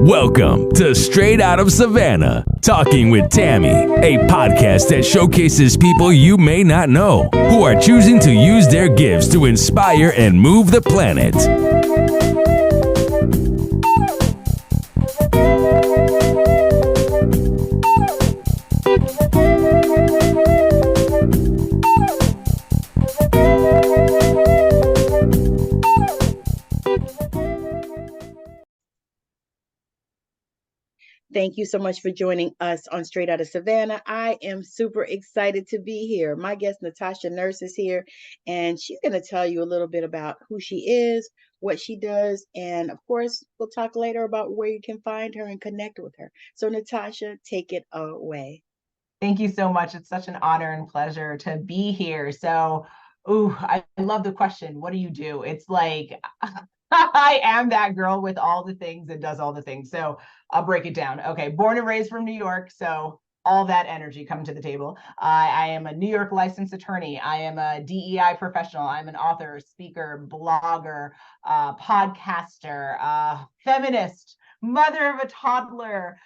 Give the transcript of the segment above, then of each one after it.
Welcome to Straight Out of Savannah, Talking with Tammi, a podcast that showcases people you may not know who are choosing to use their gifts to inspire and move the planet. Thank you so much for joining us on Straight Out of Savannah. I am super excited to be here. My guest, Natasha Nurse, is here, and she's going to tell you a little bit about who she is, what she does, and of course, we'll talk later about where you can find her and connect with her. So, Natasha, take it away. Thank you so much. It's such an honor and pleasure to be here. So, I love the question. What do you do? It's like, I am that girl with all the things and does all the things. So I'll break it down. Okay. Born and raised from New York. So all that energy coming to the table. I am a New York licensed attorney. I am a DEI professional. I'm an author, speaker, blogger, podcaster, feminist, mother of a toddler,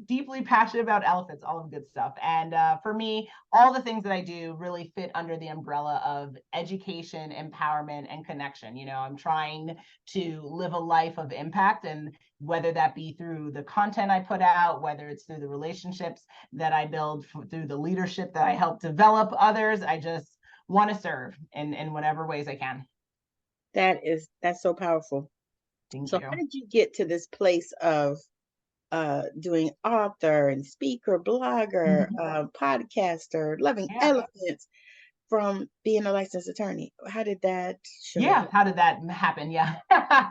deeply passionate about elephants, all of the good stuff. And for me, all the things that I do really fit under the umbrella of education, empowerment, and connection. You know, I'm trying to live a life of impact, and whether that be through the content I put out, whether it's through the relationships that I build, through the leadership that I help develop others, I just want to serve in whatever ways I can. That's so powerful. Thank you. How did you get to this place of doing author and speaker, blogger, podcaster, loving elephants, from being a licensed attorney? How did that show? How did that happen?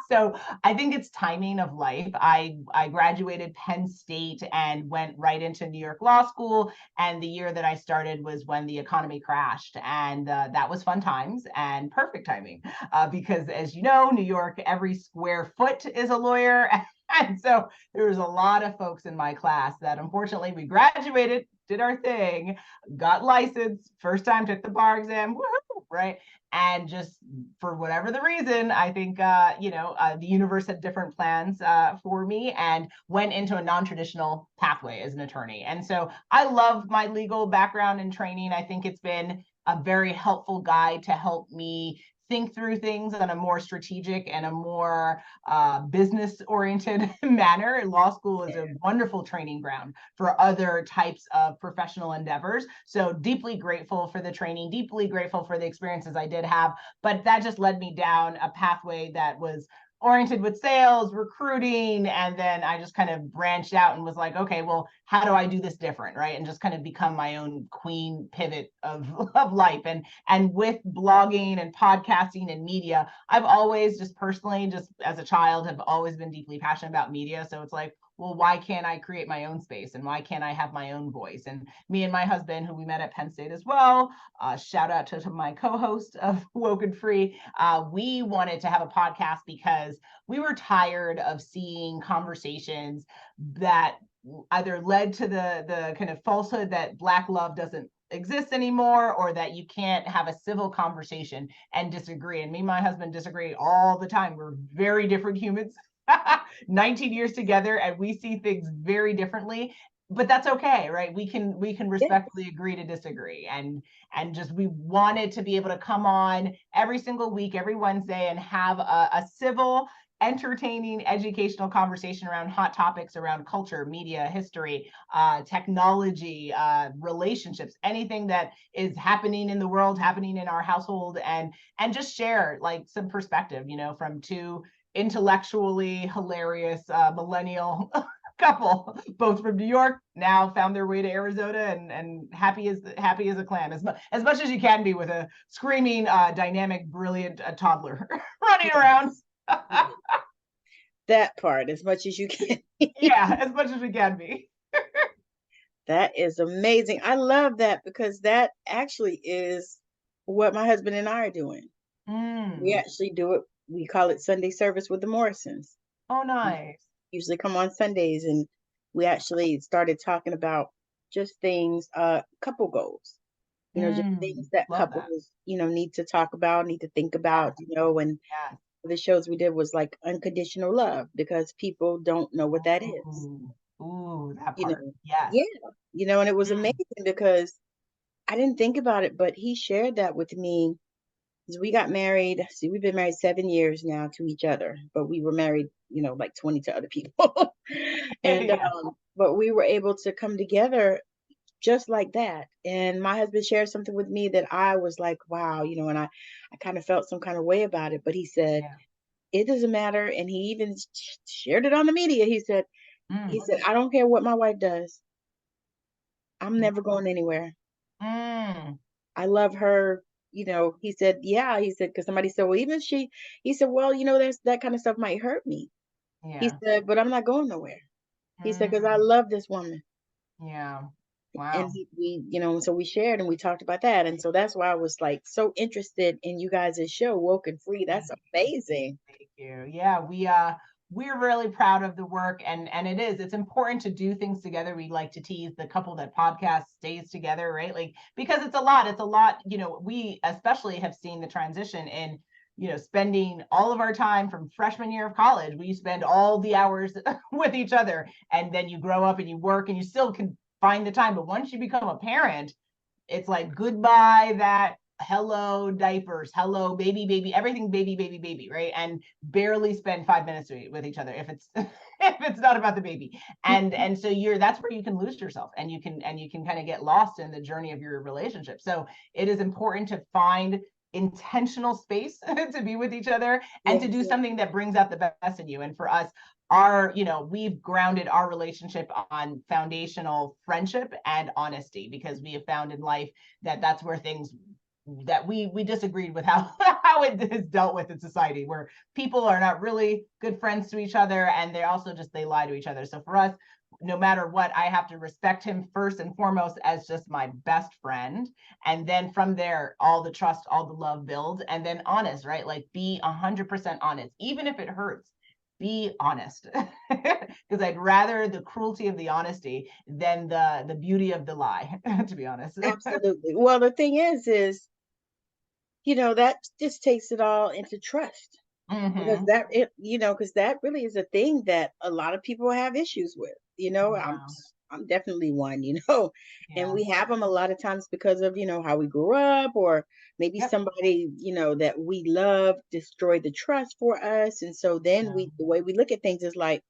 So I think it's timing of life. I graduated Penn State and went right into New York Law School. And the year that I started was when the economy crashed. And that was fun times and perfect timing because, as you know, New York, every square foot is a lawyer. And so there was a lot of folks in my class that unfortunately we graduated, did our thing, got licensed, first time took the bar exam, right? And just for whatever the reason, I think, the universe had different plans for me and went into a non-traditional pathway as an attorney. And so I love my legal background and training. I think it's been a very helpful guide to help me think through things in a more strategic and a more business-oriented manner. Law school is a wonderful training ground for other types of professional endeavors. So deeply grateful for the training, deeply grateful for the experiences I did have, but that just led me down a pathway that was oriented with sales, recruiting, and then I just kind of branched out and was like, okay, well, how do I do this different, right? And just kind of become my own queen pivot of life. And with blogging and podcasting and media, I've always just personally, just as a child, have always been deeply passionate about media. So it's like, well, why can't I create my own space and why can't I have my own voice? And me and my husband, who we met at Penn State as well, shout out to my co-host of WokeNFree, we wanted to have a podcast because we were tired of seeing conversations that either led to the kind of falsehood that Black love doesn't exist anymore, or that you can't have a civil conversation and disagree. And me and my husband disagree all the time. We're very different humans. 19 years together and we see things very differently, but that's okay, right? We can respectfully agree to disagree, and just we wanted to be able to come on every single week, every Wednesday, and have a civil, entertaining, educational conversation around hot topics around culture, media, history, technology, relationships, anything that is happening in the world, happening in our household, and just share like some perspective, from two intellectually hilarious millennial couple, both from New York, now found their way to Arizona and happy as a clam, as much as you can be with a screaming, dynamic, brilliant toddler running around. That part, as much as you can. As much as we can be. That is amazing. I love that because that actually is what my husband and I are doing. We actually do it. We call it Sunday service with the Morrisons. Oh, nice. We usually come on Sundays, and we actually started talking about just things, couple goals, just things that couples, need to talk about, need to think about, and the shows we did was like unconditional love because people don't know what that is. Ooh, that You part. know, Yes. yeah, and it was Mm, amazing because I didn't think about it, but he shared that with me. 'Cause we got married. See, we've been married 7 years now to each other, but we were married, like 20 to other people. And yeah. but we were able to come together just like that. And my husband shared something with me that I was like, wow, and I kind of felt some kind of way about it. But he said, Yeah. it doesn't matter. And he even shared it on the media. Mm, I don't care what my wife does. I'm yeah. never going anywhere. Mm, I love her. He said, yeah, he said, because somebody said, well, even he said, well, there's that kind of stuff might hurt me. He yeah. said, but I'm not going nowhere. He said, because I Mm, love this woman. yeah. And Wow. so we shared and we talked about that. And so that's why I was like so interested in you guys' show, Woke and Free. That's amazing. Thank you. Yeah, we're really proud of the work, and it's important to do things together. We like to tease the couple that podcast stays together, right? Like, because it's a lot, we especially have seen the transition in, spending all of our time from freshman year of college. We spend all the hours with each other, and then you grow up and you work and you still can find the time. But once you become a parent, it's like goodbye that hello diapers, hello baby, everything baby, right? And barely spend 5 minutes with each other if it's if it's not about the baby. And so that's where you can lose yourself, and you can kind of get lost in the journey of your relationship. So it is important to find intentional space to be with each other and to Yes, do yes, something that brings out the best in you. And for us, we've grounded our relationship on foundational friendship and honesty, because we have found in life that that's where things that we disagreed with how how it is dealt with in society, where people are not really good friends to each other, and they lie to each other. So for us, no matter what, I have to respect him first and foremost as just my best friend, and then from there all the trust, all the love builds. And then honest, right? Like, be 100% honest, even if it hurts. Be honest, because I'd rather the cruelty of the honesty than the beauty of the lie, to be honest. absolutely. Well, the thing is, that just takes it all into trust because Mm-hmm. because that really is a thing that a lot of people have issues with. Yeah. I'm definitely one, and Yeah. we have them a lot of times because of, how we grew up, or maybe Yep. somebody, that we love destroyed the trust for us. And so then Yeah. the way we look at things is like,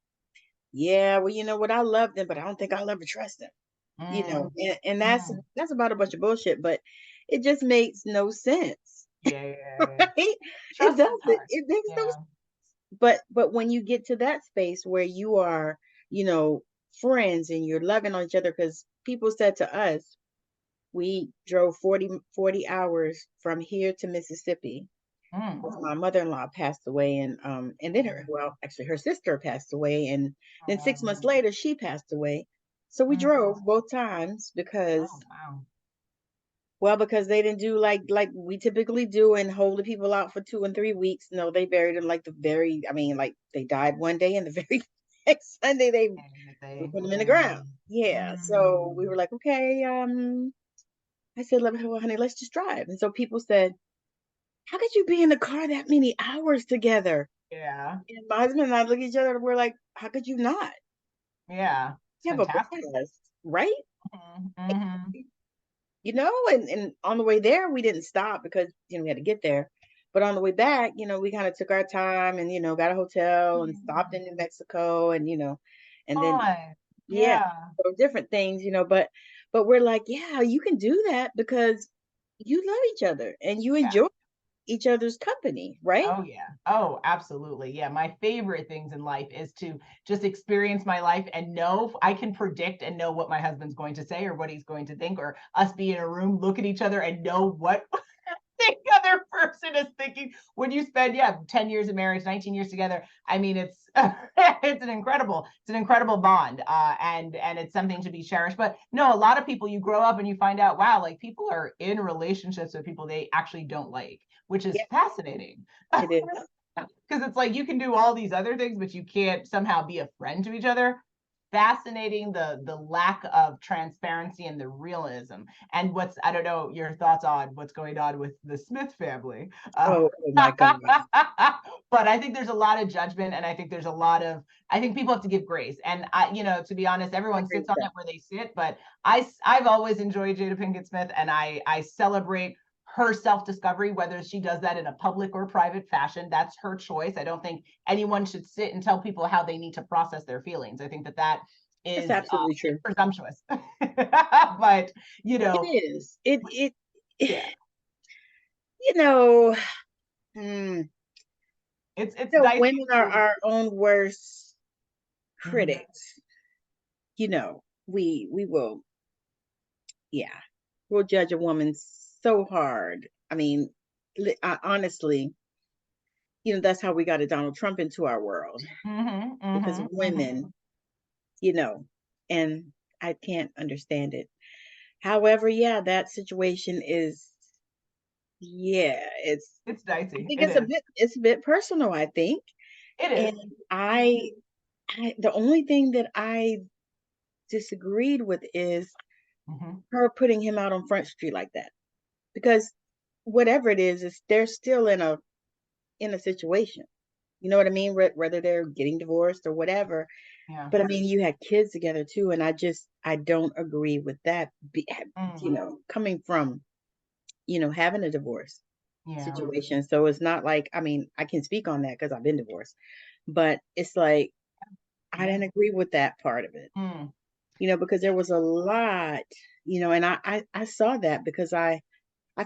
yeah, well, you know what, I love them, but I don't think I'll ever trust them. Mm, And mm. that's about a bunch of bullshit, but it just makes no sense. Yeah, yeah, yeah. Right? It Trust is doesn't. hard. It makes no. Yeah. But when you get to that space where you are, you know, friends and you're loving on each other, because people said to us, we drove 40 hours from here to Mississippi. Mm. My mother-in-law passed away, and then actually her sister passed away, and then 6 months Oh, later she passed away. So we mm. drove both times Oh, because, wow. well, because they didn't do like we typically do and hold the people out for 2 and 3 weeks. No, they buried them like I mean, like they died one day and the very next Sunday we put them in the Yeah. ground. Yeah. So we Mm. were like, okay, I said, well, honey, let's just drive. And so people said, how could you be in the car that many hours together? Yeah. And my husband and I look at each other and we're like, how could you not? Yeah. It's You have a fantastic. blast, right? Mm-hmm. And on the way there we didn't stop because we had to get there, but on the way back, we kind of took our time and got a hotel and stopped in New Mexico, and then Fun. yeah, Yeah. so different things, but we're like, yeah, you can do that because you love each other and you Yeah. enjoy each other's company, right? Oh, yeah. Oh, absolutely. Yeah. My favorite things in life is to just experience my life and know I can predict and know what my husband's going to say or what he's going to think, or us be in a room, look at each other and know what the other person is thinking. When you spend 10 years of marriage, 19 years together, I mean, it's it's an incredible bond, and it's something to be cherished. But no, a lot of people, you grow up and you find out, wow, like, people are in relationships with people they actually don't like, which is Yeah, fascinating. it is. Because it's like you can do all these other things but you can't somehow be a friend to each other. fascinating, the lack of transparency and the realism. And I don't know your thoughts on what's going on with the Smith family. Oh my God. But I think there's a lot of judgment, and I think there's a lot of, I think people have to give grace. And to be honest, everyone sits on it where they sit, but I've always enjoyed Jada Pinkett Smith, and I celebrate her self-discovery, whether she does that in a public or private fashion. That's her choice. I don't think anyone should sit and tell people how they need to process their feelings. I think that is absolutely true. Presumptuous. But it is. Yeah. It's women are our own worst critics. We will, we'll judge a woman so hard. I mean, honestly, that's how we got a Donald Trump into our world, because of women, and I can't understand it. However, that situation is, it's dicey. I think it's a bit personal, I think. It is. And I the only thing that I disagreed with is her putting him out on Front Street like that, because whatever it is they're still in a situation. You know what I mean? Whether they're getting divorced or whatever. Yeah. But I mean, you had kids together too, and I don't agree with that. Coming from, having a divorce situation. So it's not like, I mean, I can speak on that because I've been divorced, but it's like I didn't agree with that part of it. Because there was a lot, and I saw that because I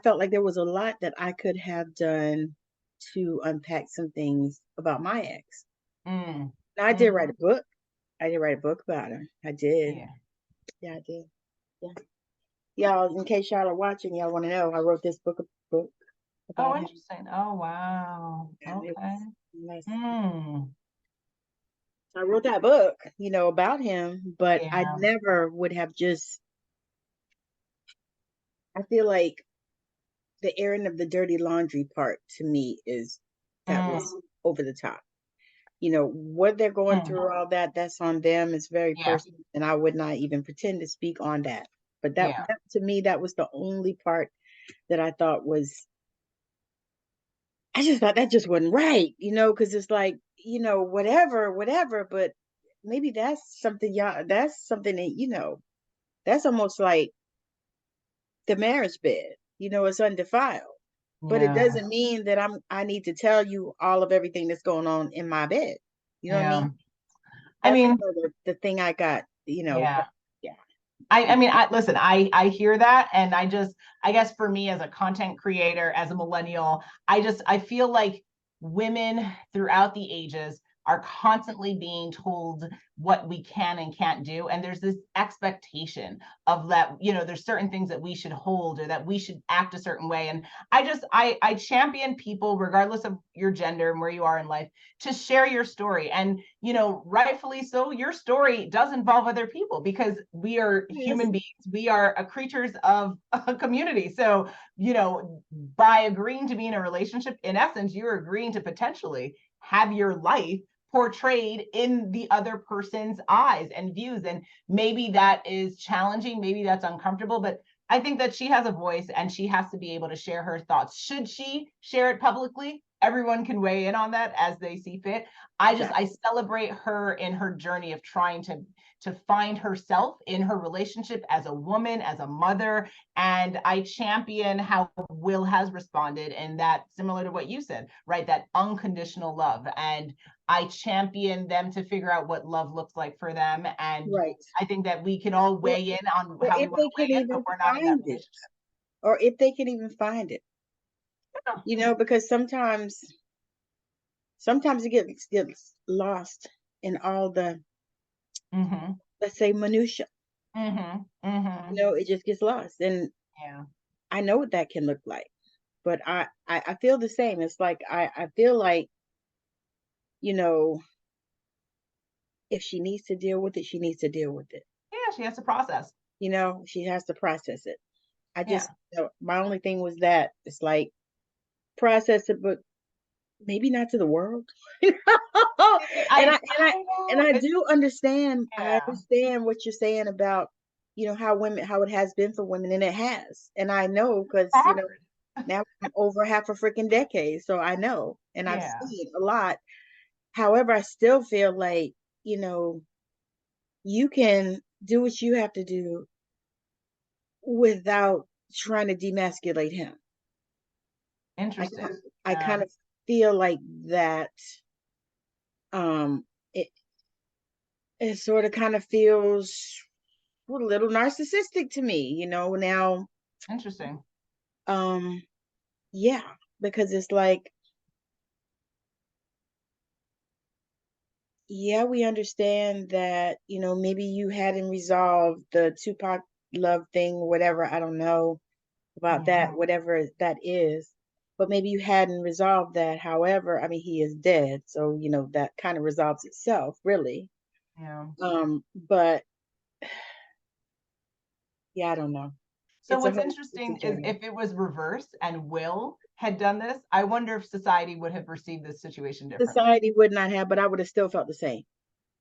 felt like there was a lot that I could have done to unpack some things about my ex. Now, I did write a book. I did write a book about her. I did. Yeah, I did. Yeah. Y'all, in case y'all are watching, y'all want to know, I wrote this book about interesting. Him. Oh, wow. Okay. Nice. I wrote that book, about him, but I never would have I feel like the airing of the dirty laundry part to me was over the top. What they're going through, all that's on them. It's very personal, and I would not even pretend to speak on that. But that to me, that was the only part that I thought I just thought that just wasn't right, because it's like, whatever, but maybe that's something that, that's almost like the marriage bed, it's undefiled. But it doesn't mean that I need to tell you all of everything that's going on in my bed. You know what I mean? I mean, the thing I got, I mean, listen, I hear that. And I guess for me as a content creator, as a millennial, I feel like women throughout the ages are constantly being told what we can and can't do. And there's this expectation of that, there's certain things that we should hold or that we should act a certain way. And I champion people, regardless of your gender and where you are in life, to share your story. And, rightfully so, your story does involve other people because we are human beings. We are creatures of a community. So, by agreeing to be in a relationship, in essence, you're agreeing to potentially have your life portrayed in the other person's eyes and views. And maybe that is challenging, maybe that's uncomfortable, but I think that she has a voice and she has to be able to share her thoughts. Should she share it publicly? Everyone can weigh in on that as they see fit. I celebrate her in her journey of trying to find herself in her relationship as a woman, as a mother. And I champion how Will has responded, and that, similar to what you said, right? That unconditional love. And I champion them to figure out what love looks like for them. And I think that we can all weigh in on how we want to weigh in, but we're not in that relationship. Or if they can even find it. Because sometimes it gets lost in all the, let's say, minutia. It just gets lost. And I know what that can look like. But I feel the same. It's like, I feel like, if she needs to deal with it, she needs to deal with it. Yeah, she has to process. She has to process it. I just, my only thing was that it's like, process it, but maybe not to the world. I And I know. do understand. I Yeah, understand what you're saying about, how it has been for women, and it has. And I know because, hard. now I'm over half a freaking decade, so I know, and I've Yeah, seen a lot. However, I still feel like, you can do what you have to do without trying to demasculate him. I interesting. I kind of feel like that. It sort of kind of feels a little narcissistic to me, now. Interesting. um yeah, because it's like, yeah, we understand that, maybe you hadn't resolved the Tupac love thing, whatever. I don't know about Yeah, that, whatever that is, but maybe you hadn't resolved that. However, I mean, he is dead, so that kind of resolves itself, really. yeah. But yeah, I don't know. So It's a what's whole, it's a interesting is journey. if it was reversed and Will had done this, I wonder if society would have received this situation differently. Society would not have, but I would have still felt the same.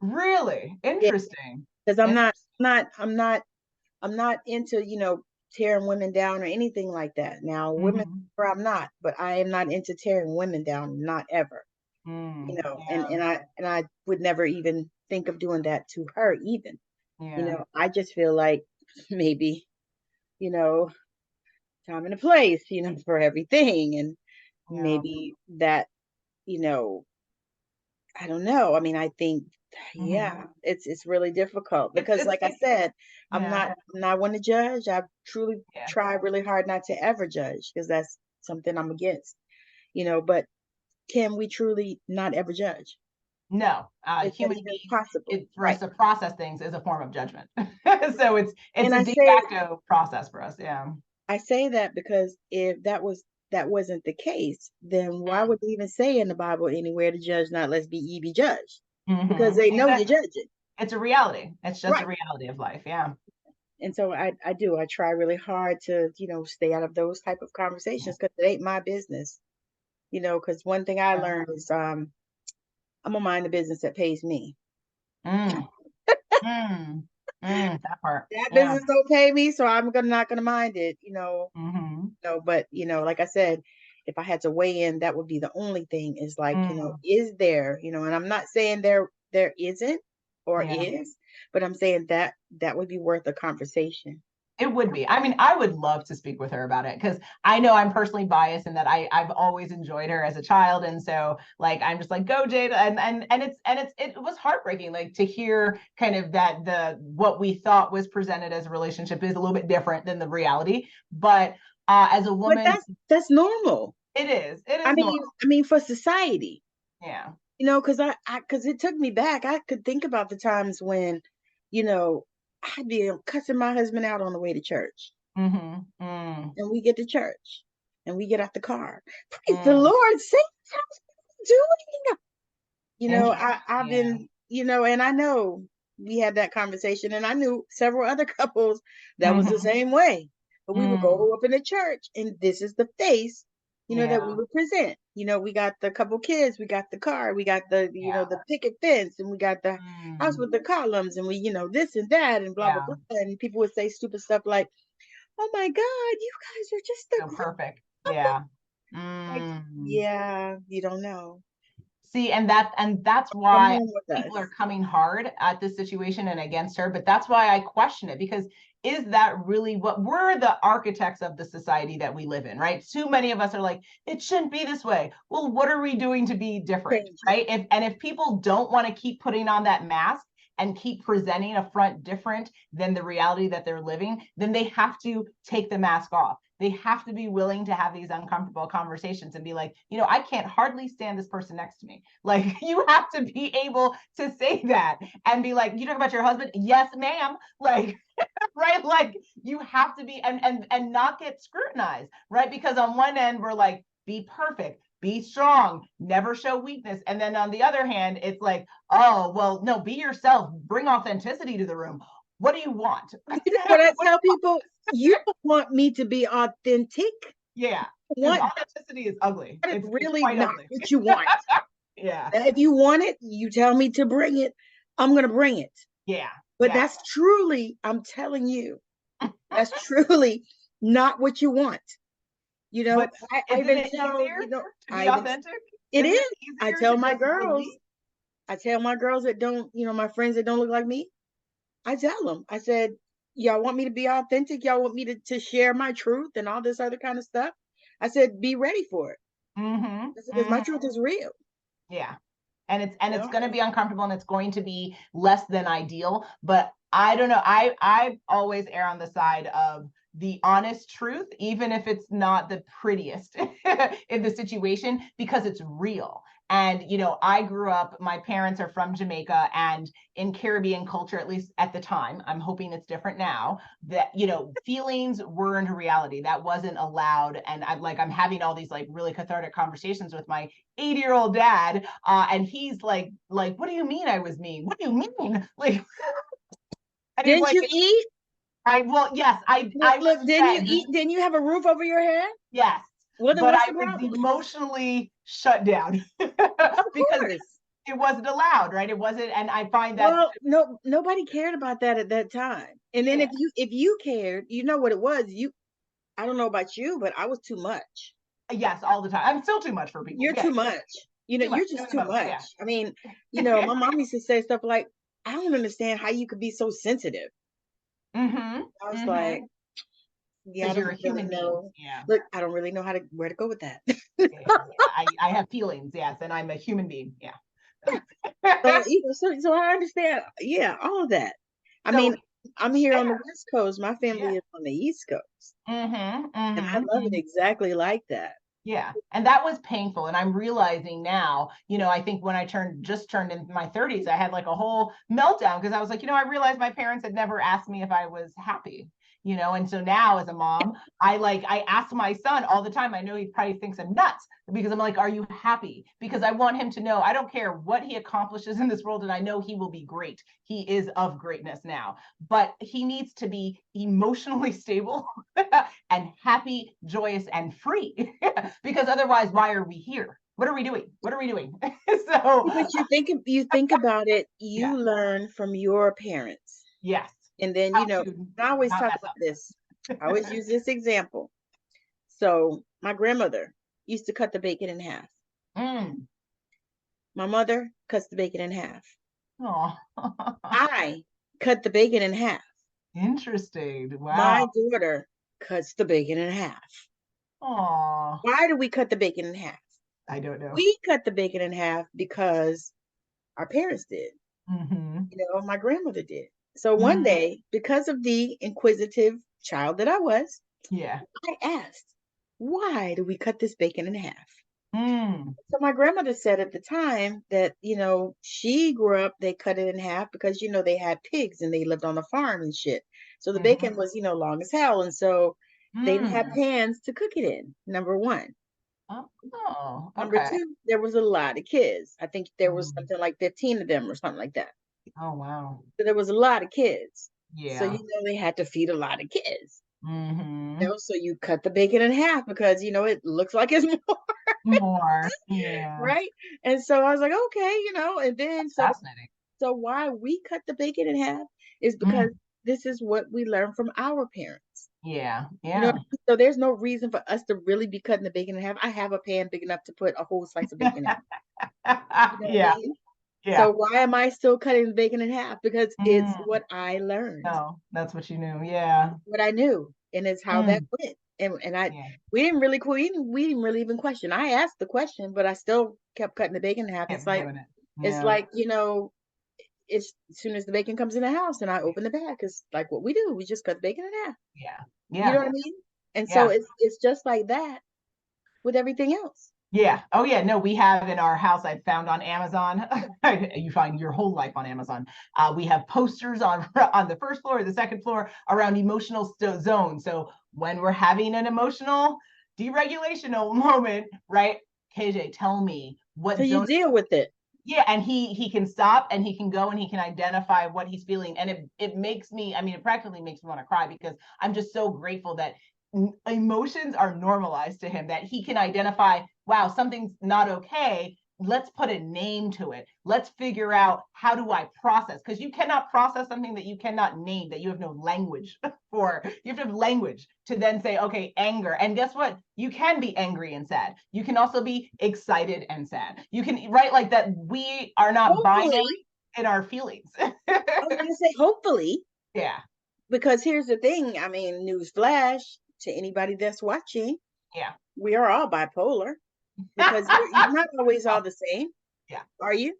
Really Yeah, interesting. because I'm not, Interesting. not, I'm not, I'm not into, tearing women down or anything like that. Now, women, Mm-hmm. I'm not, but I am not into tearing women down, not ever. And Yeah, I would never even think of doing that to her, even. yeah, I just feel like maybe, you know, time and a place, for everything, and yeah. maybe that, you know, I don't know. I mean, I think, Mm-hmm. yeah, it's really difficult because, It's like I said, yeah, I'm not one to judge. I truly yeah. try really hard not to ever judge because that's something I'm against. But can we truly not ever judge? No, Is that human even beings, possible? for us Right. to process things is a form of judgment. So it's And a I de say facto process for us. Yeah. I say that because if that wasn't the case, then why would they even say in the Bible anywhere to judge not lest be ye be judged? Because Mm-hmm. they know you're Exactly. judging. It's a reality. It's just a Right. reality of life. Yeah. And so I do. I try really hard to, stay out of those type of Yeah. conversations because it ain't my business. Because one thing I Yeah. learned is I'm gonna mind the business that pays me. Mm, that part. That Yeah. business don't pay me, so I'm gonna not gonna mind it, Mm-hmm. but like I said, if I had to weigh in, that would be the only thing is like, Mm, is there, and I'm not saying there isn't or yeah. is, but I'm saying that would be worth a conversation. It would be. I mean, I would love to speak with her about it because I know I'm personally biased in that I've always enjoyed her as a child, and so like I'm just like go Jade, and it was heartbreaking like to hear kind of that the what we thought was presented as a relationship is a little bit different than the reality. But as a But woman, that's normal. it is. It I is mean, normal. for society, Yeah. because because it took me back. I could think about the times when, you know, I'd be cussing my husband out on the way to church, Mm-hmm. Mm, and we get to church, and we get out the car. Praise the mm. Lord, saints, how's it doing? Interesting. I've Yeah. been, and I know we had that conversation, and I knew several other couples that was the Mm-hmm. same way. But we would Mm, go up in the church, and this is the face, that we yeah. would present. We got the couple kids, we got the car, we got the, Yeah. the picket fence, and we got the house Mm, with the columns, and we, this and that, and blah blah yeah. blah. And people would say stupid stuff like, "Oh my God, you guys are just the So great perfect. couple." Yeah. Like, Mm. yeah, you don't know. See, and that's Come why home with people are us. coming hard at this situation and against her. But that's why I question it because is that really what we're the architects of the society that we live in, right? Too many of us are like, it shouldn't be this way. Well, what are we doing to be different, Change it. right? If people don't want to keep putting on that mask and keep presenting a front different than the reality that they're living, then they have to take the mask off. They have to be willing to have these uncomfortable conversations and be like, I can't hardly stand this person next to me. Like, you have to be able to say that and be like, you talk about your husband? Yes, ma'am. Like, right? Like, you have to be and not get scrutinized, right? Because on one end, we're like, be perfect, be strong, never show weakness. And then on the other hand, it's like, oh, well, no, be yourself, bring authenticity to the room. What do you want? You know what I tell people? You don't want me to be authentic. Yeah. want, authenticity is ugly. it's really quite not ugly. what you want. Yeah. If you want it, you tell me to bring it. I'm going to bring it. Yeah. But that's truly, I'm telling you, that's truly not what you want. You know, But I even it tell, easier you know, to be authentic? It is. I easier tell to my just girls, release? I tell my girls that don't, you know, my friends that don't look like me, I tell them, I said, y'all want me to be authentic? Y'all want me to share my truth and all this other kind of stuff? I said, be ready for it. Because my truth is real. Yeah. And it's going to And be uncomfortable, and it's going to be less than ideal. But I don't know. I always err on the side of the honest truth, even if it's not the prettiest in the situation, because it's real. And, you know, I grew up, my parents are from Jamaica, and in Caribbean culture, at least at the time, I'm hoping it's different now, that, you know, feelings weren't a reality. That wasn't allowed. And I'm having all these like really cathartic conversations with my 80-year-old dad. And he's like, what do you mean I was mean? What do you mean? Like, and he's didn't like, you eat? Yes, I Look, was didn't you fed. eat? Didn't you have a roof over your head? Yes, Well, then but what's I the was problem? emotionally shut down Of because course. it wasn't allowed, right? It wasn't, and I find that Well, nobody cared about that at that time. And then if you cared, you know what it was. I don't know about you, but I was too much. yes, all the time. I'm still too much for people. You're too much. You know, Too much, you're just doing the too most, much. yeah. I mean, you know, my mom used to say stuff like, I don't understand how you could be so sensitive. I was like, yeah, I Because you're a don't really human being. know. Yeah. Look, I don't really know where to go with that. I have feelings, yes, and I'm a human being. Yeah. So I understand. Yeah, all of that. I mean, I'm here on the West Coast. My family is on the East Coast. And I love it exactly like that. Yeah. And that was painful. And I'm realizing now, you know, I think when I just turned into my 30s, I had like a whole meltdown because I was like, you know, I realized my parents had never asked me if I was happy, you know. And so now as a mom, I ask my son all the time. I know he probably thinks I'm nuts because I'm like, are you happy? Because I want him to know I don't care what he accomplishes in this world. And I know he will be great. He is of greatness now, but he needs to be emotionally stable and happy, joyous, and free. Because otherwise, why are we here? What are we doing? What are we doing? So, but you think about it, you learn from your parents. Yes. And then, you know, I always talk about this. I always use this example. So my grandmother used to cut the bacon in half. My mother cuts the bacon in half. I cut the bacon in half. Interesting. Wow. My daughter cuts the bacon in half. Why do we cut the bacon in half? I don't know. We cut the bacon in half because our parents did. You know, my grandmother did. So one day, because of the inquisitive child that I was, I asked, why do we cut this bacon in half? So my grandmother said at the time that, you know, she grew up, they cut it in half because, you know, they had pigs and they lived on the farm and shit. So the bacon was, you know, long as hell. And so they didn't have pans to cook it in, number one. Number two, there was a lot of kids. I think there was something like 15 of them or something like that. Oh, wow. So there was a lot of kids. Yeah. So, you know, they had to feed a lot of kids. You know, so you cut the bacon in half because, you know, it looks like it's more. Yeah. Right. And so I was like, okay, you know, and then Fascinating. So why we cut the bacon in half is because this is what we learned from our parents. Yeah. You know, so there's no reason for us to really be cutting the bacon in half. I have a pan big enough to put a whole slice of bacon in. You know what I mean? So why am I still cutting the bacon in half? Because it's what I learned. Oh, that's what you knew. Yeah. What I knew. And it's how that went. And we didn't really even question. I asked the question, but I still kept cutting the bacon in half. It's like, you know, it's as soon as the bacon comes in the house and I open the bag, it's like what we do. We just cut the bacon in half. Yeah. You know what I mean? And so it's just like that with everything else. Yeah. Oh, yeah. No, we have in our house, I found on Amazon. You find your whole life on Amazon. We have posters on the first floor, the second floor around emotional zones. So when we're having an emotional deregulation moment, right? KJ, tell me what zone you deal with it. Yeah, and he can stop and he can go and he can identify what he's feeling. And it makes me, I mean, it practically makes me want to cry because I'm just so grateful that emotions are normalized to him, that he can identify, wow, something's not okay. Let's put a name to it. Let's figure out, how do I process? Because you cannot process something that you cannot name, that you have no language for. You have to have language to then say, okay, anger. And guess what? You can be angry and sad. You can also be excited and sad. You can, right? Like that, we are not Hopefully, binary in our feelings. I was going to say, hopefully, Yeah. because here's the thing. I mean, news flash to anybody that's watching, Yeah. we are all bipolar, because you're not always all the same. Yeah. Are you?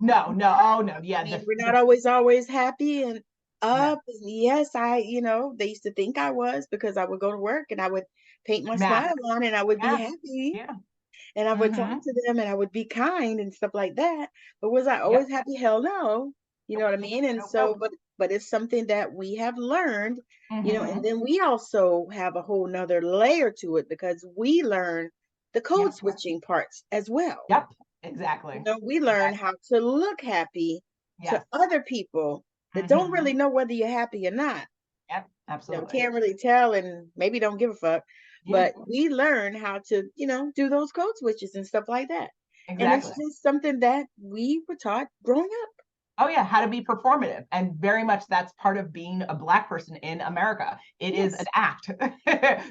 No, no, oh no, yeah. I mean, we're not always happy and up. No. Yes, they used to think I was, because I would go to work and I would paint my smile on and I would be happy. Yeah. And I would talk to them and I would be kind and stuff like that. But was I always happy? Hell no. You know what I mean? And so, but it's something that we have learned, and then we also have a whole nother layer to it, because we learn the code switching parts as well. Yep, exactly. We learn how to look happy to other people that don't really know whether you're happy or not. Yep, absolutely. Can't really tell and maybe don't give a fuck. But we learn how to, do those code switches and stuff like that. Exactly. And it's just something that we were taught growing up. Oh yeah, how to be performative. And very much that's part of being a Black person in America. It is an act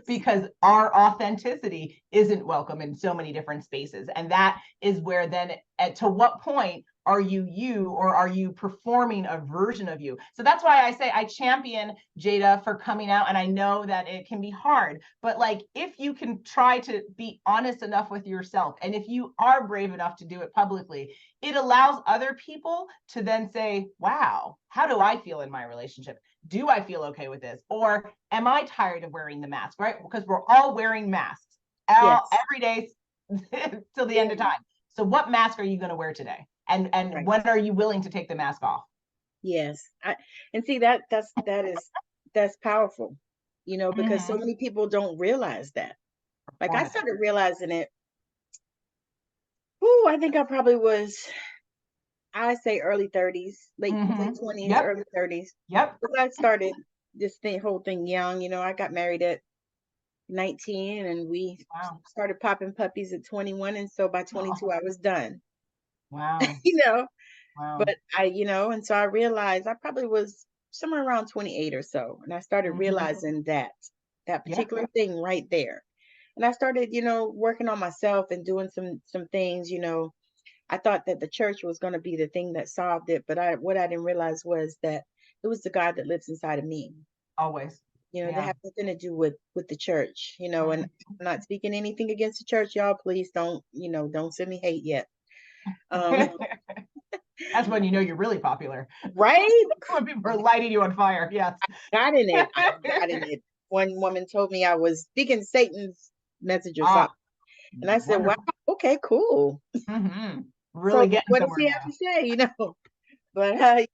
because our authenticity isn't welcome in so many different spaces. And that is where then, to what point are you, or are you performing a version of you? So that's why I say I champion Jada for coming out. And I know that it can be hard, but like, if you can try to be honest enough with yourself, and if you are brave enough to do it publicly, it allows other people to then say, wow, how do I feel in my relationship? Do I feel okay with this? Or am I tired of wearing the mask, right? Because we're all wearing masks every day till the end of time. So what mask are you going to wear today? And when are you willing to take the mask off? Yes. And see, that's powerful, because so many people don't realize that. Like, I started realizing it. I think I probably was, I say early 30s, late 20s, early 30s. Yep. But I started this whole thing young. I got married at 19 and we started popping puppies at 21. And so by 22, I was done. Wow. Wow. But and so I realized I probably was somewhere around 28 or so. And I started realizing that particular thing right there. And I started, working on myself and doing some things, I thought that the church was going to be the thing that solved it. But what I didn't realize was that it was the God that lives inside of me. Always. They have nothing to do with the church, and I'm not speaking anything against the church, y'all. Please don't send me hate yet. That's when you're really popular, right? When people are lighting you on fire. Yes. Got in it. One woman told me I was speaking Satan's message or something, and I said, "Wow, okay, cool." Really so what does he have to say, But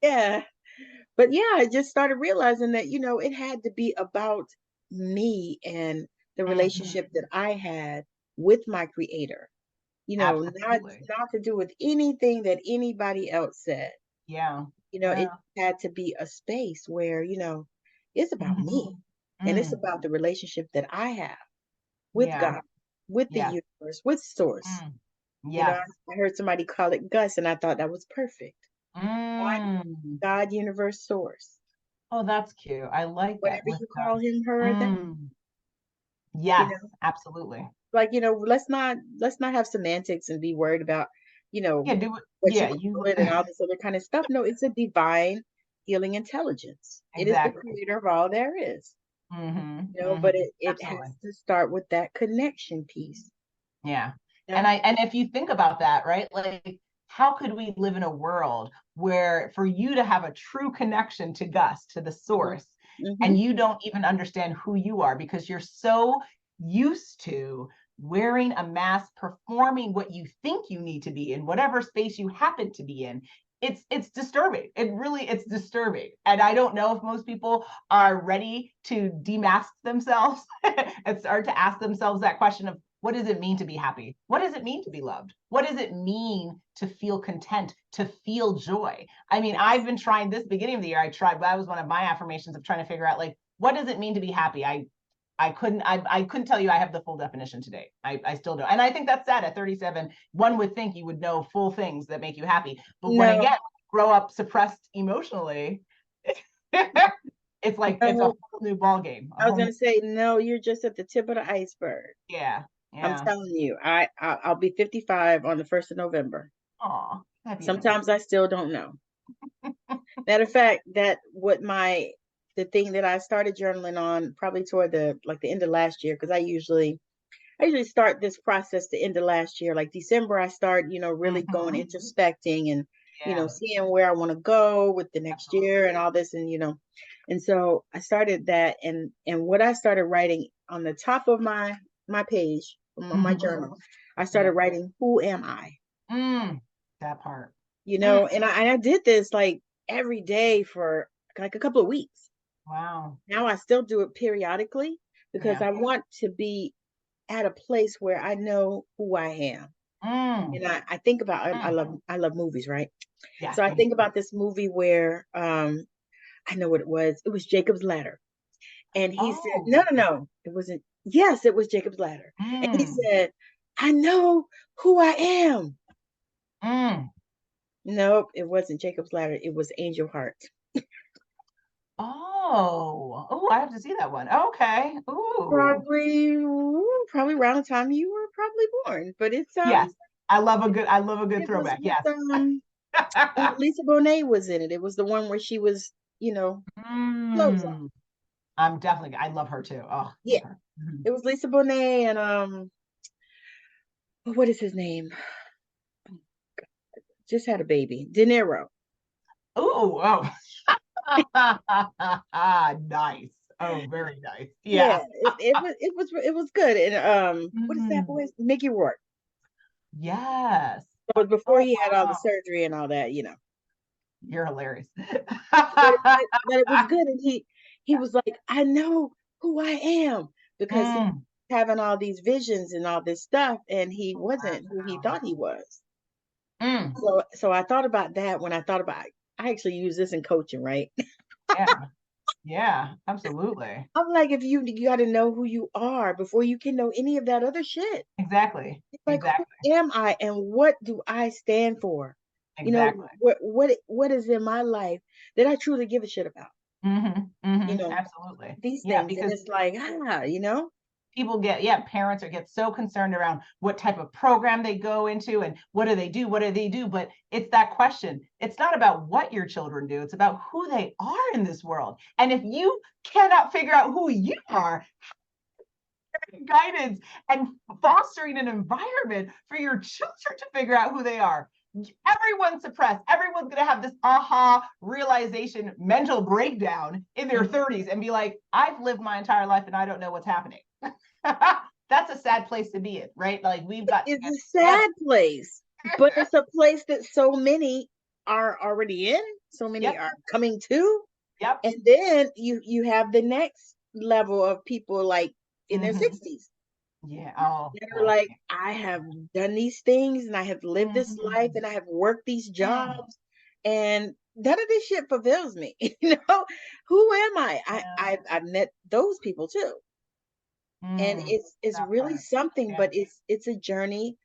But I just started realizing that, it had to be about me and the relationship that I had with my creator, not to do with anything that anybody else said. Yeah. It had to be a space where, it's about me and it's about the relationship that I have with God, with the universe, with source. I heard somebody call it Gus and I thought that was perfect. God, universe, source. Oh, that's cute. I like whatever that. You call him, her, them. Yes, absolutely. Like, let's not have semantics and be worried about, what you call it and all this other kind of stuff. No, it's a divine healing intelligence. Exactly. It is the creator of all there is. But it has to start with that connection piece. Yeah. And if you think about that, right? Like, how could we live in a world where for you to have a true connection to Gus, to the source, and you don't even understand who you are because you're so used to wearing a mask, performing what you think you need to be in whatever space you happen to be in? It's disturbing. It's disturbing. And I don't know if most people are ready to demask themselves and start to ask themselves that question of, what does it mean to be happy? What does it mean to be loved? What does it mean to feel content, to feel joy? I mean, I've been trying this beginning of the year. That was one of my affirmations of trying to figure out, like, what does it mean to be happy? I I couldn't tell you I have the full definition today. I still don't. And I think that's sad. At 37, one would think you would know full things that make you happy. But when No, again, grow up suppressed emotionally, it's like it's a no, whole new ball game. I was gonna say, no, you're just at the tip of the iceberg. Yeah. I'm Yeah. telling you, I'll be 55 on the 1st of November. Aw, Sometimes I still don't know. Matter of fact, the thing that I started journaling on probably toward the end of last year, because I usually start this process the end of last year. Like December, I start, really going introspecting and, Yeah. seeing where I want to go with the next year and all this. And so I started that, and what I started writing on the top of my page, my journal, I started writing, who am I? That part. And I did this like every day for like a couple of weeks. Wow. Now I still do it periodically because Yeah. I want to be at a place where I know who I am. And I think about, I love movies, right? Yeah. So I think about this movie where I know what it was. It was Jacob's Ladder. And he said, Oh. no, it wasn't. Yes, it was Jacob's Ladder. And he Mm. said, I know who I am. Mm. Nope, it wasn't Jacob's Ladder. It was Angel Heart. Oh, I have to see that one. Okay. Ooh. Probably around the time you were probably born. But it's Yes. I love a good it was throwback. with Yes. Lisa Bonet was in it. It was the one where she was, clothes on. I love her too. Oh, Yeah, her. it was Lisa Bonet and what is his name? Just had a baby, De Niro. Ooh, oh. Nice. Oh, very nice. Yeah, Yeah. it was good. And what is that Mm. boy? Mickey Rourke. Yes. So it was before Oh, he had all the wow. surgery and all that. You're hilarious. But it was good, and he was like, I know who I am, because he was Mm. having all these visions and all this stuff, and he wasn't who he Wow. thought he was. Mm. So I thought about that when I actually use this in coaching, right? Yeah. Yeah, absolutely. I'm like, if you got to know who you are before you can know any of that other shit. Exactly. It's like, who Exactly. am I and what do I stand for? Exactly. What is in my life that I truly give a shit about? Absolutely. These Yeah, things, and because it's like, people parents get so concerned around what type of program they go into and what do they do, but it's that question. It's not about what your children do, it's about who they are in this world. And if you cannot figure out who you are, guidance and fostering an environment for your children to figure out who they are. Everyone's suppressed. Everyone's going to have this aha realization, mental breakdown in their 30s and be like, I've lived my entire life and I don't know what's happening. That's a sad place to be in, right? Like it's a sad place, but it's a place that so many are already in, so many are coming to. Yep. And then you have the next level of people like in their 60s. Yeah. Oh, that are like, I have done these things and I have lived this life and I have worked these jobs, and none of this shit fulfills me. Who am I? I've met those people too. And it's really something, but it's a journey.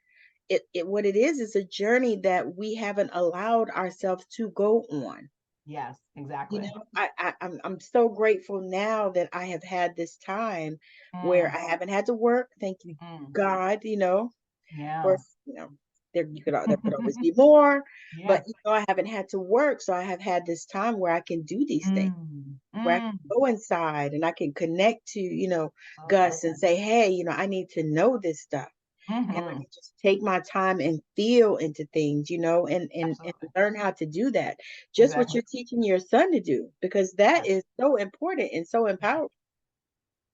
What it is a journey that we haven't allowed ourselves to go on. Yes, exactly. I'm so grateful now that I have had this time where I haven't had to work. Thank you, God. Yeah. Or there could always be more, but Yes. I haven't had to work, so I have had this time where I can do these things, where I can go inside and I can connect to Gus and say, hey, I need to know this stuff. And I can just take my time and feel into things, and learn how to do that. Just what you're teaching your son to do, because that is so important and so empowering.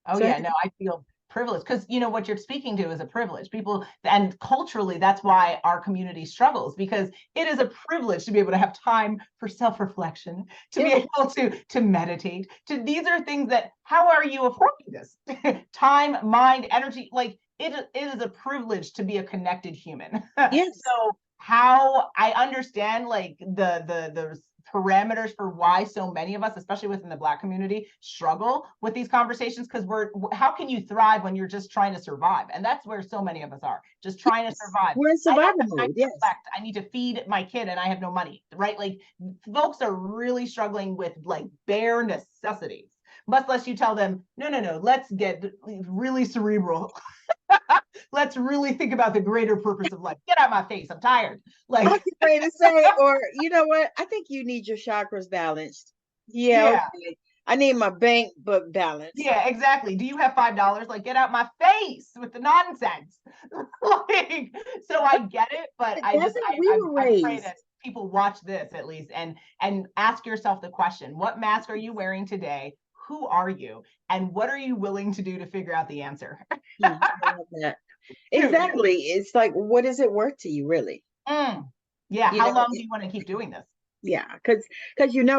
Oh, So yeah, no, I feel privileged because what you're speaking to is a privilege. People, and culturally, that's why our community struggles, because it is a privilege to be able to have time for self-reflection, to be able to meditate. These are things that, how are you affording this? Time, mind, energy, like it is a privilege to be a connected human. yes. So how I understand like the parameters for why so many of us, especially within the Black community, struggle with these conversations, because how can you thrive when you're just trying to survive? And that's where so many of us are, just trying to survive. We're in survival mode. Yes. I need to feed my kid and I have no money, right? Like, folks are really struggling with like bare necessities, much less you tell them, no, let's get really cerebral. Let's really think about the greater purpose of life. Get out of my face. I'm tired. Like, I was ready to say, or you know what? I think you need your chakras balanced. Yeah. Okay. I need my bank book balanced. Yeah, exactly. Do you have $5? Like, get out my face with the nonsense. Like, so I get it, but I pray that people watch this at least and ask yourself the question: what mask are you wearing today? Who are you? And what are you willing to do to figure out the answer? I love that. Exactly. It's like, what is it worth to you, really? Yeah. How long do you want to keep doing this? Yeah, because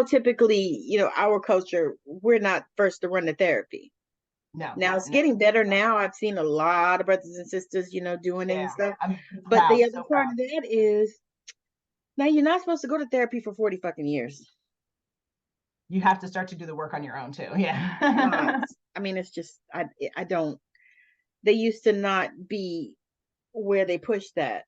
typically, our culture, we're not first to run to therapy. No. Now it's getting better now. I've seen a lot of brothers and sisters, doing it and stuff. But the other part of that is, now you're not supposed to go to therapy for 40 fucking years. You have to start to do the work on your own too. Yeah. I mean, it's just, I don't, they used to not be where they push that,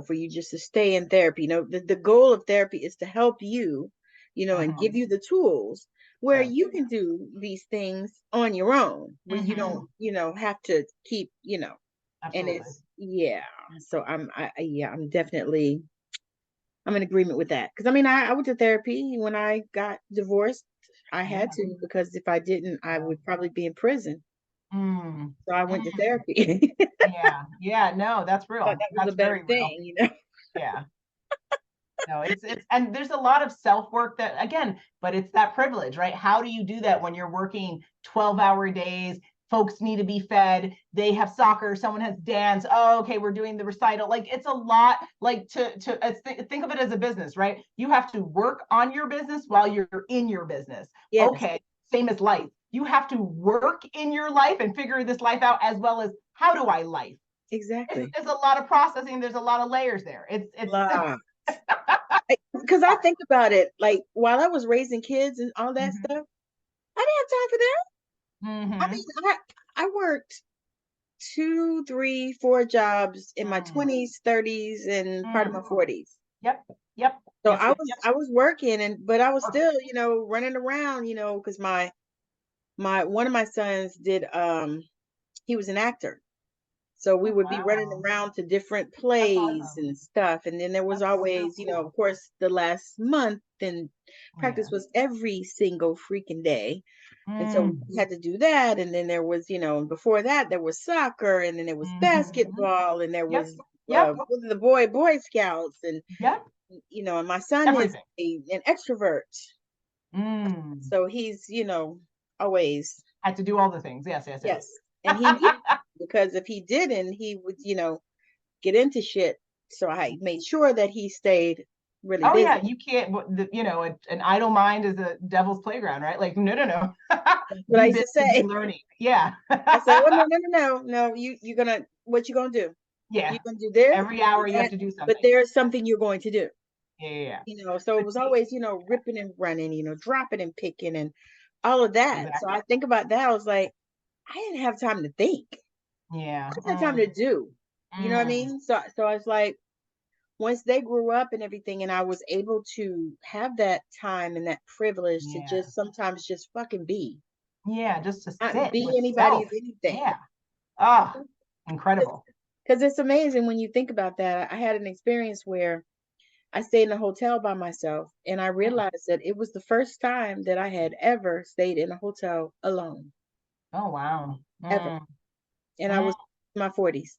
for you just to stay in therapy. The goal of therapy is to help you, and give you the tools where you can do these things on your own, where you don't, have to keep, and it's, so I'm definitely, I'm in agreement with that. Because I mean, I went to therapy when I got divorced. I had to, because if I didn't, I would probably be in prison. So I went to therapy. No, that's real. That was a better thing, Yeah. No, it's and there's a lot of self-work that, again, but it's that privilege, right? How do you do that when you're working 12-hour days? Folks need to be fed. They have soccer. Someone has dance. Oh, okay, we're doing the recital. Like, it's a lot. Like, think of it as a business, right? You have to work on your business while you're in your business. Yes. Okay, same as life. You have to work in your life and figure this life out, as well as, how do I life? Exactly. There's a lot of processing. There's a lot of layers there. It's because I think about it, like, while I was raising kids and all that stuff, I didn't have time for that. I mean, I worked 2, 3, 4 jobs in my 20s, 30s, and part of my 40s. Yep. So I was working, but I was still, running around, because one of my sons did, he was an actor. So we would be running around to different plays and stuff. And then there was always, of course, the last month, and practice was every single freaking day. And so we had to do that. And then there was, before that, there was soccer, and then there was basketball, and there was the Boy Scouts, and, and my son is an extrovert. So he's, always had to do all the things. Yes. And he did, because if he didn't, he would, get into shit. So I made sure that he stayed really busy. Yeah, you can't, an idle mind is a devil's playground, right? Like, no. What I used to say. Learning. Yeah. I said, well, no. What you gonna do? Yeah. You're gonna do this. Every hour you have to do something. But there's something you're going to do. Yeah. So it was always, ripping and running, dropping and picking and all of that. Exactly. So I think about that. I was like, I didn't have time to think. Yeah. I didn't have time to do. You know what I mean? So I was like, once they grew up and everything, and I was able to have that time and that privilege to just sometimes just fucking be. Yeah, just to not be anybody of anything. Yeah. Oh, incredible. Because it's amazing when you think about that. I had an experience where I stayed in a hotel by myself, and I realized that it was the first time that I had ever stayed in a hotel alone. Oh, wow. Ever. And I was in my 40s.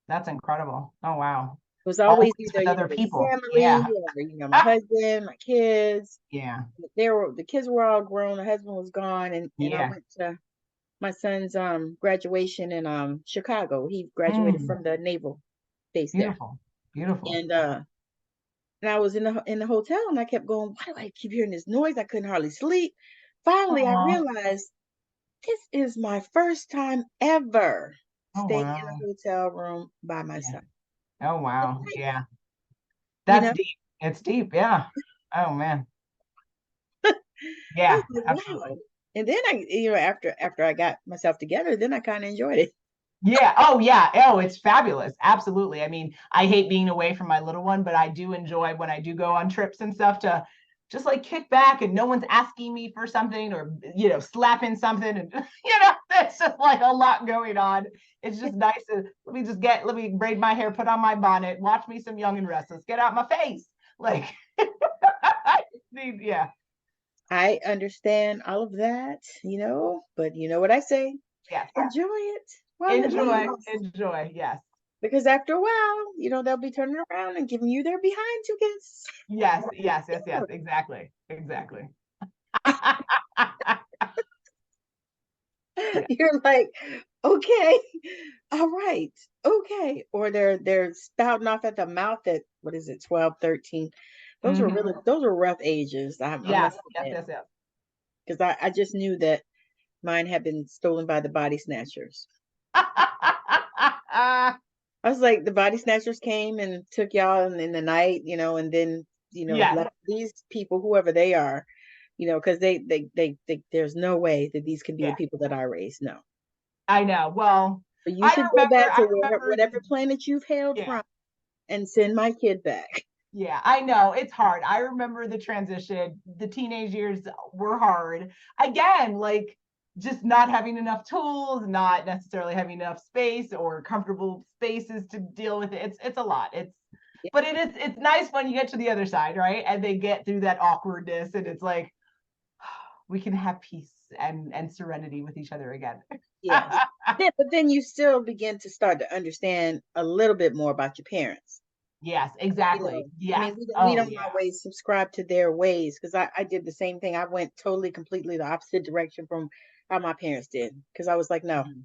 That's incredible. Oh, wow. It was always either other people, family, or my husband, my kids. Yeah. The kids were all grown. The husband was gone, and I went to my son's graduation in Chicago. He graduated from the naval base there. Beautiful. And I was in the hotel, and I kept going, why do I keep hearing this noise? I couldn't hardly sleep. Finally, I realized this is my first time ever staying in a hotel room by myself. Oh, wow. Yeah. That's deep. It's deep. Yeah. Oh man. I Yeah, was like, absolutely. wow. And then after I got myself together, then I kind of enjoyed it. Yeah. Oh, yeah. Oh, it's fabulous. Absolutely. I mean, I hate being away from my little one, but I do enjoy when I do go on trips and stuff to just like kick back and no one's asking me for something or, slapping something. And, there's just like a lot going on. It's just nice to let me braid my hair, put on my bonnet, watch me some Young and Restless, get out my face. Like, yeah. I understand all of that, but you know what I say? Yes. Enjoy it while it Enjoy. lasts. Enjoy. Yes. Because after a while, they'll be turning around and giving you their behind to kiss. Yes. Yes. Yes. Yes. Exactly. Exactly. Yeah. You're like, okay, all right, okay. Or they're spouting off at the mouth at what is it, 12, 13. Mhm. Those were rough ages. I Yes, must yes, admit. yes, yes. Because I just knew that mine had been stolen by the body snatchers. I was like, the body snatchers came and took y'all in the night, and then, Yes, left these people, whoever they are, because they there's no way that these can be the yeah, people that I raised. No. I know. Well, But you I should go remember, back I to remember whatever planet you've hailed yeah, from and send my kid back. yeah, I know. It's hard. I remember the transition. The teenage years were hard. Again, like just not having enough tools, not necessarily having enough space or comfortable spaces to deal with it. It's a lot. But it's nice when you get to the other side, right? And they get through that awkwardness and it's like we can have peace and serenity with each other again. Yes. But then you still begin to start to understand a little bit more about your parents. Yes, exactly. I Yes. mean, we Oh, don't yeah. always subscribe to their ways because I did the same thing. I went totally, completely the opposite direction from how my parents did because I was like, no, Mhm.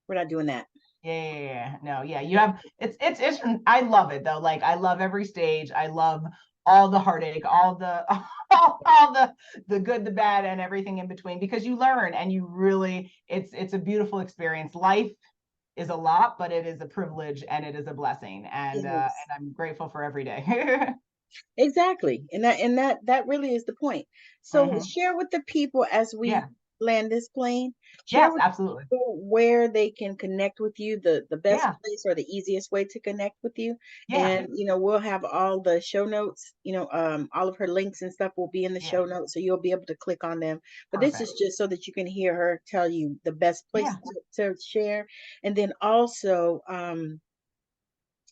we're not doing that. Yeah. No, yeah. You have it's I love it though. Like I love every stage. I love all the heartache, all the all the good, the bad, and everything in between because you learn and you really it's a beautiful experience. Life is a lot, but it is a privilege and it is a blessing. Yes, And I'm grateful for every day. exactly. And that really is the point. So Hmm. share with the people as we Yeah. land this plane, share Yes, with absolutely. people where they can connect with you, the best Yeah. place or the easiest way to connect with you. Yeah. And we'll have all the show notes, all of her links and stuff will be in the Yeah. show notes. So you'll be able to click on them. But this is Perfect. just so that you can hear her tell you the best place Yeah. to share. And then also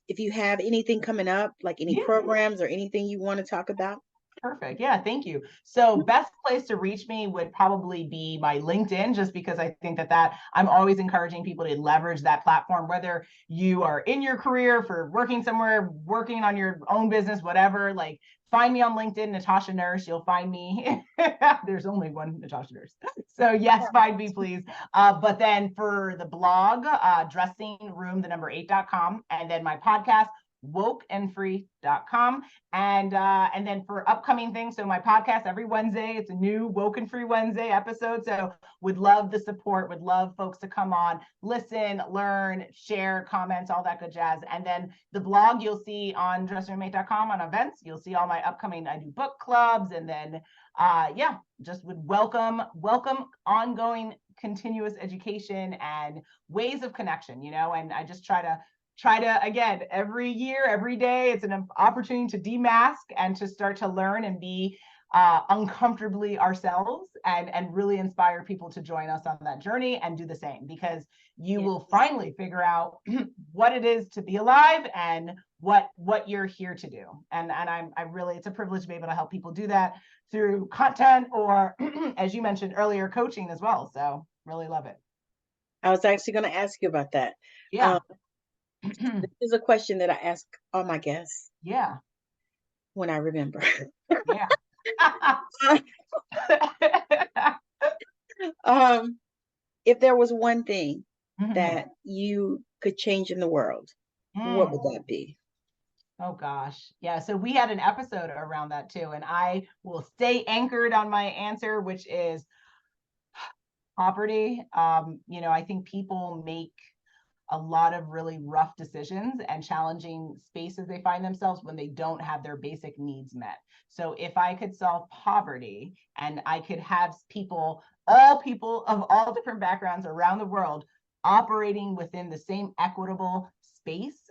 if you have anything coming up, like any Yeah. programs or anything you want to talk about. Perfect. Yeah, thank you. So, best place to reach me would probably be my LinkedIn, just because I think that I'm always encouraging people to leverage that platform, whether you are in your career for working somewhere, working on your own business, whatever. Like, find me on LinkedIn, Natasha Nurse. You'll find me. There's only one Natasha Nurse. So, yes, find me, please. But then for the blog, dressingroom, the number 8.com, and then my podcast, WokeNFree.com. And then for upcoming things, so my podcast every Wednesday, it's a new Woke and Free Wednesday episode. So would love the support, would love folks to come on, listen, learn, share, comments, all that good jazz. And then the blog you'll see on dressingroom8.com on events. You'll see all my upcoming, I do book clubs, and then yeah, just would welcome ongoing continuous education and ways of connection, and I just try to again every year, every day, it's an opportunity to demask and to start to learn and be uncomfortably ourselves and really inspire people to join us on that journey and do the same, because you Yes. will finally figure out what it is to be alive and what you're here to do. And I really, it's a privilege to be able to help people do that through content or as you mentioned earlier, coaching as well. So really love it. I was actually going to ask you about that. Yeah. This is a question that I ask all my guests Yeah. when I remember. Yeah. um, if there was one thing Mhm. that you could change in the world, what Mm. would that be? Oh gosh. Yeah. So we had an episode around that too. And I will stay anchored on my answer, which is poverty. I think people make a lot of really rough decisions and challenging spaces they find themselves when they don't have their basic needs met. So if I could solve poverty and I could have all people of all different backgrounds around the world operating within the same equitable space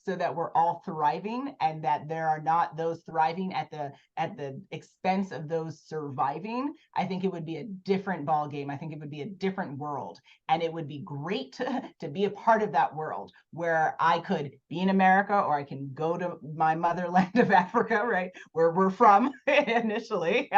so that we're all thriving, and that there are not those thriving at the expense of those surviving, I think it would be a different ball game. I think it would be a different world, and it would be great to be a part of that world where I could be in America, or I can go to my motherland of Africa, right, where we're from initially,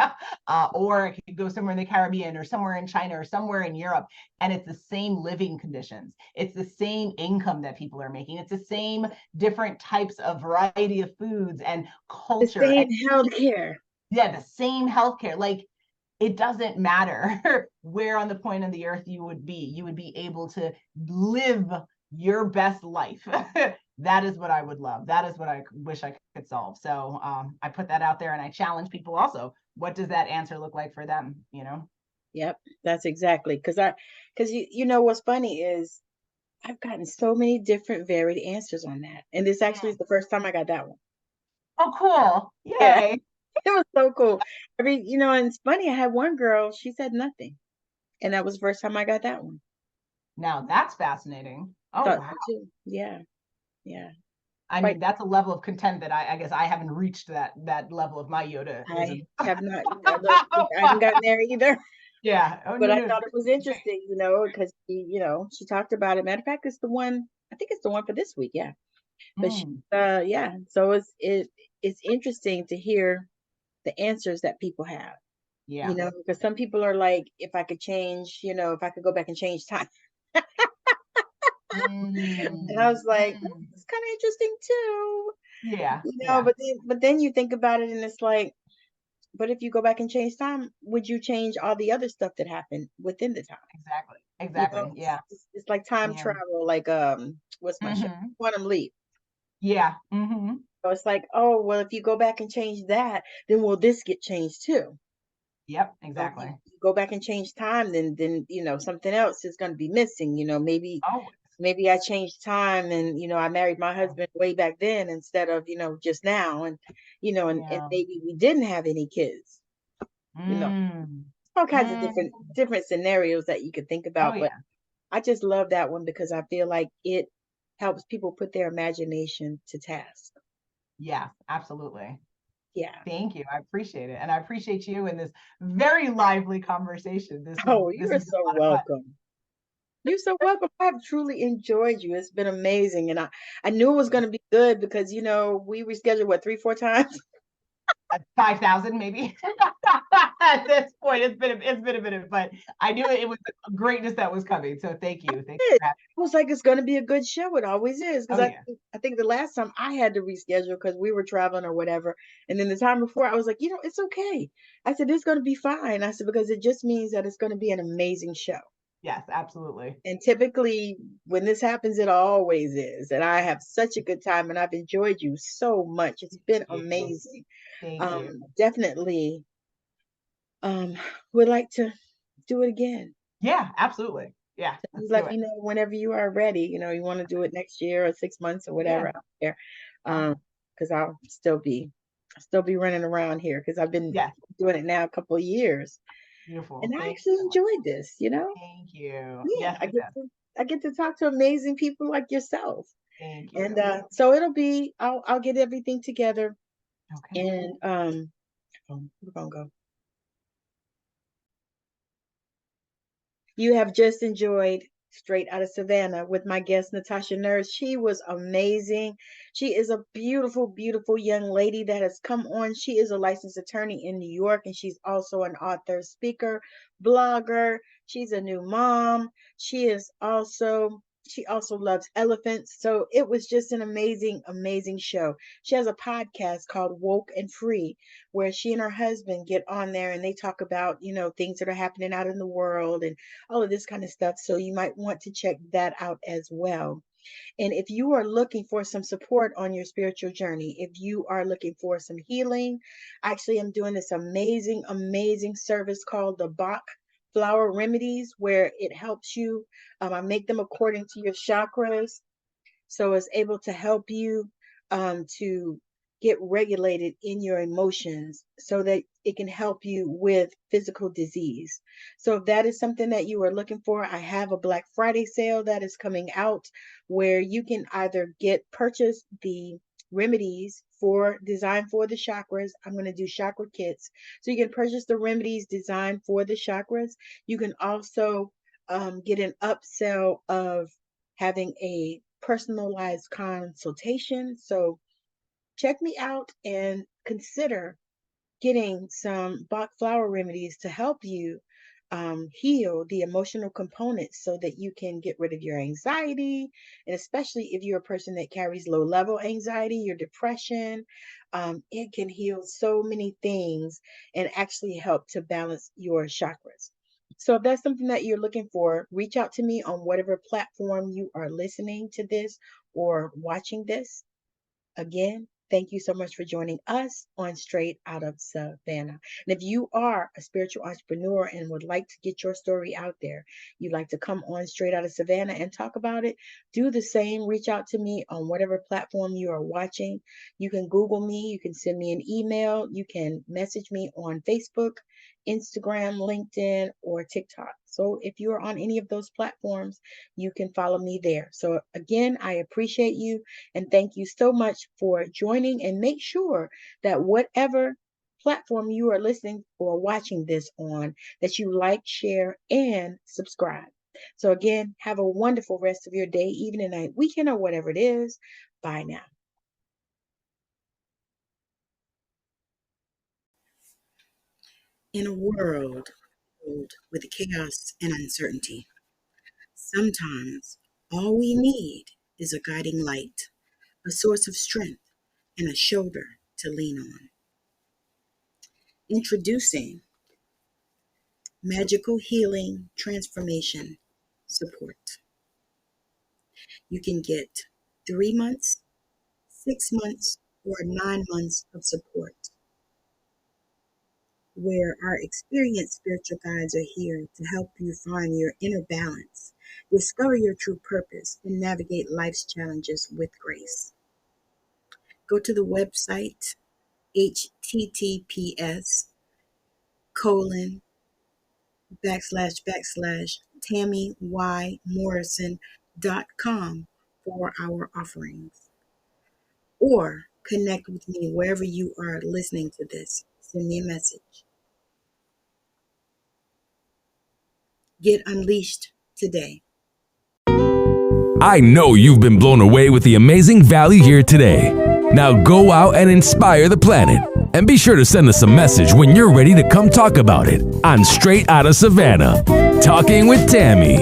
or I could go somewhere in the Caribbean or somewhere in China or somewhere in Europe, and it's the same living conditions. It's the same income that people are making. It's the same different types of variety of foods and culture. The same healthcare. Yeah, the same healthcare. Like, it doesn't matter where on the point of the earth you would be able to live your best life. That is what I would love. That is what I wish I could solve. So I put that out there, and I challenge people also. What does that answer look like for them? You know? Yep, that's exactly, because you know what's funny is I've gotten so many different varied answers on that, and this actually is the first time I got that one. Oh, cool! Yeah, Yay! it was so cool. And it's funny. I had one girl; she said nothing, and that was the first time I got that one. Now that's fascinating. Oh, Thought wow. so too. Yeah, yeah. I Quite. mean, that's a level of content that I guess I haven't reached that level of my I Yoda-ism. have not. I haven't gotten there either. Yeah. Oh, But no, I no. thought it was interesting, because she talked about it. Matter of fact, it's the one. I think it's the one for this week. Yeah. But yeah. So it's interesting to hear the answers that people have. Yeah. Because some people are like, if I could change, if I could go back and change time. And I was like, it's kind of interesting too. Yeah. Yeah. But then you think about it and it's like, but if you go back and change time, would you change all the other stuff that happened within the time? Exactly. Exactly. Yeah. It's like time Yeah. travel, like what's my show? Quantum Leap. Yeah. So it's like, oh well, if you go back and change that, then will this get changed too? Yep. So Exactly. you go back and change time, then something else is going to be missing. Oh. Maybe I changed time, and I married my husband way back then instead of just now, and and maybe we didn't have any kids. All kinds of different scenarios that you could think Oh, about. But yeah. I just love that one because I feel like it helps people put their imagination to task. Yeah, absolutely. Yeah. Thank you. I appreciate it. And I appreciate you in this very lively conversation. This You're has been so a lot of fun. welcome. You're so welcome. I've truly enjoyed you. It's been amazing. And I knew it was going to be good because, we rescheduled, 3-4 times? 5,000 maybe. At this point, it's been a minute, but I knew it was the greatness that was coming. So thank you. Thank you. I was like, it's going to be a good show. It always is. Because I think the last time I had to reschedule because we were traveling or whatever. And then the time before, I was like, it's okay. I said, it's going to be fine. I said, because it just means that it's going to be an amazing show. Yes, absolutely. And typically when this happens, it always is. And I have such a good time and I've enjoyed you so much. It's been amazing. Thank you. Definitely would like to do it again. Yeah, absolutely. Yeah. Just let me know whenever you are ready. You want to do it next year or 6 months or whatever. Yeah. I don't care. Because I'll still be running around here because I've been doing it now a couple of years. Beautiful. And I actually enjoyed this, Thank you. Yeah, I get to talk to amazing people like yourself. Thank you. And so it'll be, I'll get everything together. Okay. And we're gonna go. You have just enjoyed Straight Out of Savannah with my guest, Natasha Nurse. She was amazing. She is a beautiful, beautiful young lady that has come on. She is a licensed attorney in New York, and she's also an author, speaker, blogger. She's a new mom. She also loves elephants. So it was just an amazing, amazing show. She has a podcast called WokeNFree, where she and her husband get on there and they talk about, things that are happening out in the world and all of this kind of stuff. So you might want to check that out as well. And if you are looking for some support on your spiritual journey, if you are looking for some healing, actually, I'm doing this amazing, amazing service called the Bach flower remedies where it helps you. I make them according to your chakras. So it's able to help you to get regulated in your emotions so that it can help you with physical disease. So if that is something that you are looking for, I have a Black Friday sale that is coming out where you can either purchase the remedies designed for the chakras. I'm going to do chakra kits. So you can purchase the remedies designed for the chakras. You can also get an upsell of having a personalized consultation. So check me out and consider getting some Bach flower remedies to help you heal the emotional components so that you can get rid of your anxiety. And especially if you're a person that carries low level anxiety, your depression, it can heal so many things and actually help to balance your chakras. So if that's something that you're looking for, reach out to me on whatever platform you are listening to this or watching this. Again, thank you so much for joining us on Straight Out of Savannah. And if you are a spiritual entrepreneur and would like to get your story out there, you'd like to come on Straight Out of Savannah and talk about it, do the same. Reach out to me on whatever platform you are watching. You can Google me. You can send me an email. You can message me on Facebook, Instagram, LinkedIn, or TikTok. So if you are on any of those platforms, you can follow me there. So again, I appreciate you and thank you so much for joining, and make sure that whatever platform you are listening or watching this on, that you like, share, and subscribe. So again, have a wonderful rest of your day, evening, night, weekend, or whatever it is. Bye now. In a world filled with chaos and uncertainty, sometimes all we need is a guiding light, a source of strength, and a shoulder to lean on. Introducing Magical Healing Transformation Support. You can get 3 months, 6 months, or 9 months of support, where our experienced spiritual guides are here to help you find your inner balance, discover your true purpose, and navigate life's challenges with grace. Go to the website https://TammyYMorrison.com for our offerings, or connect with me wherever you are listening to this. Send me a message. Get unleashed today. I know you've been blown away with the amazing value here today. Now go out and inspire the planet. And be sure to send us a message when you're ready to come talk about it on Straight Outta Savannah, Talking with Tammi.